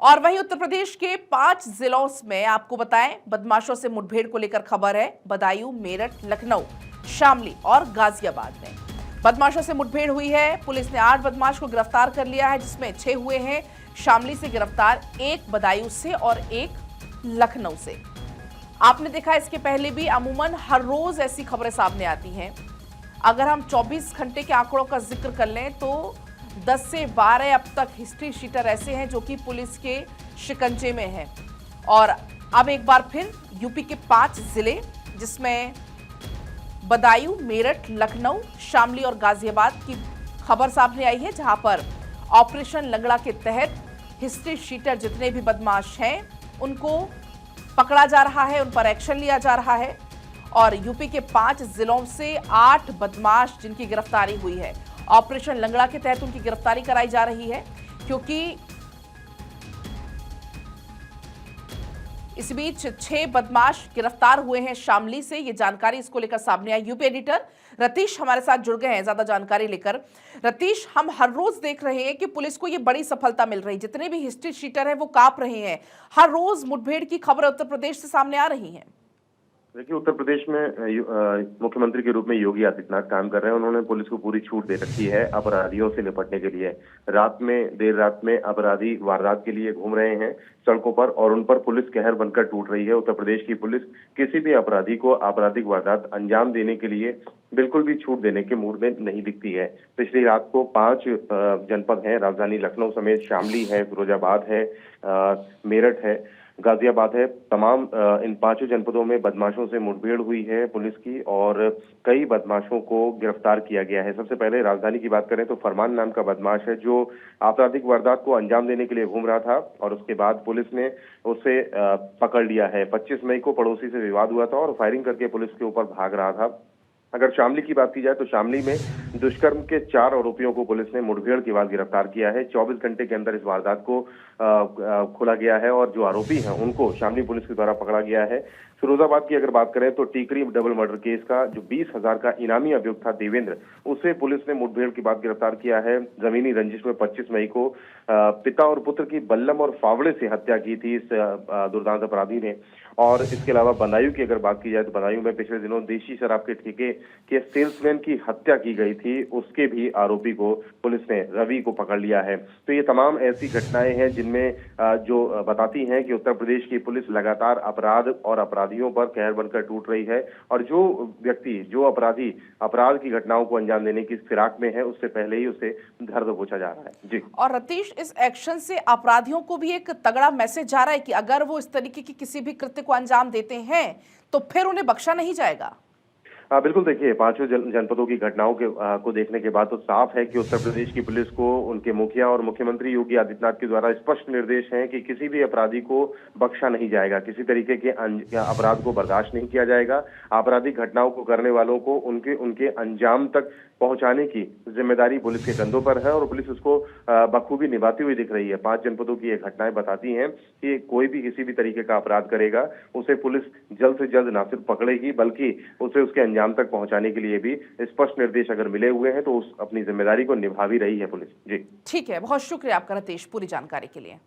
और वहीं उत्तर प्रदेश के 5 जिलों में आपको बताएं, बदमाशों से मुठभेड़ को लेकर खबर है। बदायूं, मेरठ, लखनऊ, शामली और गाजियाबाद में बदमाशों से मुठभेड़ हुई है। पुलिस ने 8 बदमाश को गिरफ्तार कर लिया है, जिसमें 6 हुए हैं शामली से गिरफ्तार, 1 बदायूं से और 1 लखनऊ से। आपने देखा इसके पहले भी अमूमन हर रोज ऐसी खबरें सामने आती हैं। अगर हम 24 घंटे के आंकड़ों का जिक्र कर लें तो 10 से 12 अब तक हिस्ट्री शीटर ऐसे हैं जो कि पुलिस के शिकंजे में हैं। और अब एक बार फिर यूपी के 5 जिले, जिसमें बदायूं, मेरठ, लखनऊ, शामली और गाजियाबाद की खबर सामने आई है, जहां पर ऑपरेशन लंगड़ा के तहत हिस्ट्री शीटर जितने भी बदमाश हैं उनको पकड़ा जा रहा है, उन पर एक्शन लिया जा रहा है। और यूपी के 5 जिलों से 8 बदमाश जिनकी गिरफ्तारी हुई है, ऑपरेशन लंगड़ा के तहत उनकी गिरफ्तारी कराई जा रही है। क्योंकि इस बीच 6 बदमाश गिरफ्तार हुए हैं शामली से। ये जानकारी इसको लेकर सामने आई। यूपी एडिटर रतीश हमारे साथ जुड़ गए हैं ज्यादा जानकारी लेकर। रतीश, हम हर रोज देख रहे हैं कि पुलिस को ये बड़ी सफलता मिल रही है, जितने भी हिस्ट्री शीटर हैं वो कांप रहे हैं। हर रोज मुठभेड़ की खबर उत्तर प्रदेश से सामने आ रही है। देखिए, उत्तर प्रदेश में मुख्यमंत्री के रूप में योगी आदित्यनाथ काम कर रहे हैं। उन्होंने पुलिस को पूरी छूट दे रखी है अपराधियों से निपटने के लिए। देर रात में अपराधी वारदात के लिए घूम रहे हैं सड़कों पर और उन पर पुलिस कहर बनकर टूट रही है। उत्तर प्रदेश की पुलिस किसी भी अपराधी को आपराधिक वारदात अंजाम देने के लिए बिल्कुल भी छूट देने के मूड में नहीं दिखती है। पिछली रात को 5 जनपद हैं, राजधानी लखनऊ समेत शामली है, फिरोजाबाद है, मेरठ है, गाजियाबाद है। तमाम इन 5 जनपदों में बदमाशों से मुठभेड़ हुई है पुलिस की और कई बदमाशों को गिरफ्तार किया गया है। सबसे पहले राजधानी की बात करें तो फरमान नाम का बदमाश है जो आपराधिक वारदात को अंजाम देने के लिए घूम रहा था और उसके बाद पुलिस ने उसे पकड़ लिया है। 25 मई को पड़ोसी से विवाद हुआ था और फायरिंग करके पुलिस के ऊपर भाग रहा था। अगर शामली की बात की जाए तो शामली में दुष्कर्म के 4 आरोपियों को पुलिस ने मुठभेड़ के बाद गिरफ्तार किया है। 24 घंटे के अंदर इस वारदात को खोला गया है और जो आरोपी हैं उनको शामली पुलिस के द्वारा पकड़ा गया है। फिरोजाबाद की अगर बात करें तो टीकरी डबल मर्डर केस का जो 20,000 का इनामी अभियुक्त था देवेंद्र, उसे पुलिस ने मुठभेड़ के बाद गिरफ्तार किया है। जमीनी रंजिश में 25 मई को पिता और पुत्र की बल्लम और फावड़े से हत्या की थी इस दुर्दांत अपराधी ने। और इसके अलावा बदायूं की अगर बात की जाए तो बदायूं में पिछले दिनों देशी शराब के ठेके के सेल्समैन की हत्या की गई थी, उसके भी आरोपी को पुलिस ने, रवि को, पकड़ लिया है। तो ये तमाम ऐसी घटनाएं हैं जिनमें जो बताती हैं कि उत्तर प्रदेश की पुलिस लगातार अपराध और अपराधियों पर कहर बनकर टूट रही है और जो व्यक्ति, जो अपराधी अपराध की घटनाओं को अंजाम देने की फिराक में है, उससे पहले ही उसे धर दबोचा जा रहा है। जी। और रतीश, इस एक्शन से अपराधियों को भी एक तगड़ा मैसेज जा रहा है कि अगर वो इस तरीके की किसी भी कृत्य को अंजाम देते हैं तो फिर उन्हें बख्शा नहीं जाएगा। बिल्कुल। देखिए, 5 जनपदों की घटनाओं को देखने के बाद तो साफ है कि उत्तर प्रदेश की पुलिस को उनके मुखिया और मुख्यमंत्री योगी आदित्यनाथ के द्वारा स्पष्ट निर्देश हैं कि किसी भी अपराधी को बख्शा नहीं जाएगा, किसी तरीके के अपराध को बर्दाश्त नहीं किया जाएगा। आपराधिक घटनाओं को करने वालों को उनके अंजाम तक पहुंचाने की जिम्मेदारी पुलिस के कंधों पर है और पुलिस उसको बखूबी निभाती हुई दिख रही है। 5 जनपदों की ये घटनाएं बताती हैं कि कोई भी किसी भी तरीके का अपराध करेगा उसे पुलिस जल्द से जल्द न सिर्फ पकड़ेगी बल्कि उसे उसके अंजाम तक पहुंचाने के लिए भी स्पष्ट निर्देश अगर मिले हुए हैं तो उस अपनी जिम्मेदारी को निभा भी रही है पुलिस। जी ठीक है, बहुत शुक्रिया आपका रतीश पूरी जानकारी के लिए।